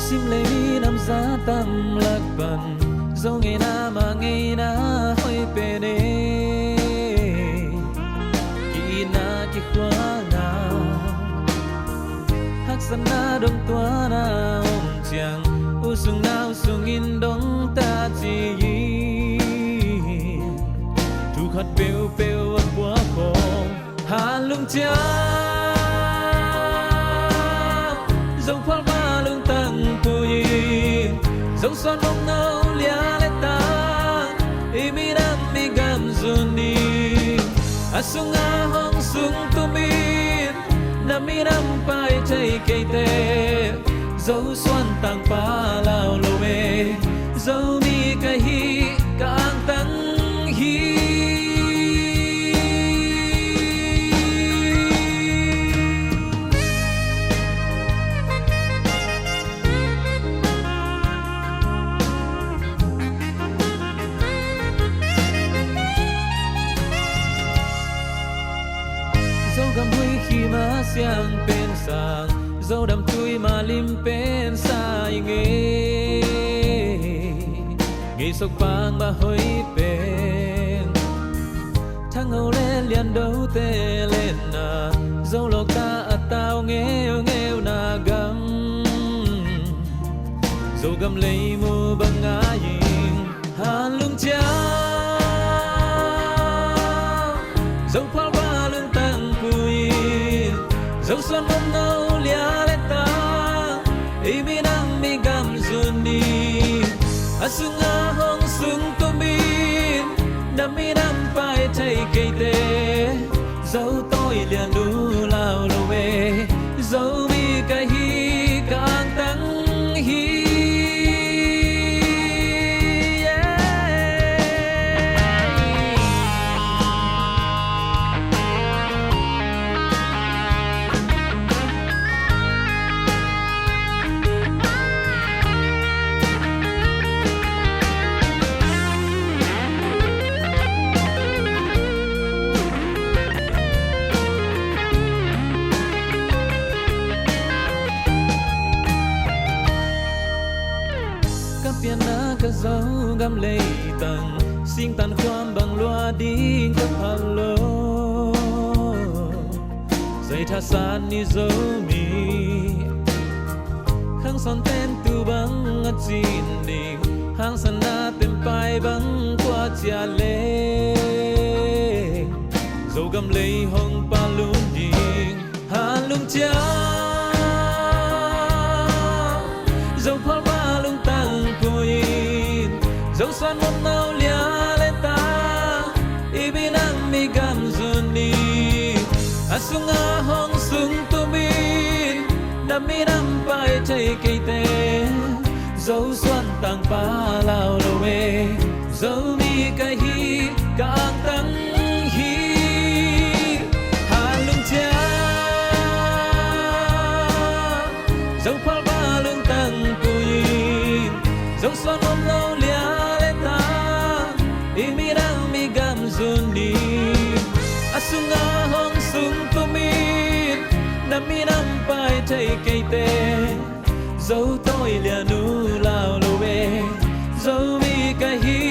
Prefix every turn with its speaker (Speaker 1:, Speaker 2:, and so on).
Speaker 1: sim lấy năm giá tâm lạc bần dẫu ngày na mà ngày na hơi bề nê kỳ na kỳ khóa na hắc san na đông toa na ôm chàng u sung na u sung in đông ta chỉ thu khát bêu bêu ở quá khổ hà lung cha dòng khoan ma lung tăng cùi dòng xoan bóng nâu lia lệ ta imi nam mi gam zuni asung a hong sung tu mi nam mi nam pai chay cây te dấu xoan tàng pa lao lô mê dấu mi cây hi càng tăng hi dấu gam huy khi má xiang bên sang dấu đầm tui mà lim bên sai nghe nghĩ sốc bang mà hơi bên thang ngầu lên liền đấu tê lên na dấu lộc ta à tao nghèo nghèo na gam dấu gam lấy mù bằng ngã yên hà lung cha dấu pháo ba lưng tăng cùi dấu xuân bóng nâu lia lệ ta imi nam mi gam zuni asung a hong sung to min nam mi nam pai chay cây te dấu tôi liền đu lao lô về dấu mi cây hi càng tăng hi pian na ka dấu gam lê tầng xin tàn khoan bằng loa đi cấp hello dây tha san ni dấu mi khang son tên tu băng ngắt chín đình hang san na tem pai băng qua chia lê dấu gam lê hong pa lun đình hà lung cha dấu khoan ba lung tăng dấu xoan bóng nâu lia lên ta ibi nam mi gam zuni asung a hong sung tu min nam mi nam pai chay cây te dấu xoan tàng pa lao lô mê dấu mi cây hi càng tăng hi hà lung cha dấu pháo ba lưng tăng cùi dấu xoan bóng nâu imi nam mi gam zuni asung a hong sung tu min nam mi nam pai chay cây te dấu tôi liền nu lao lô về dấu mi cây hi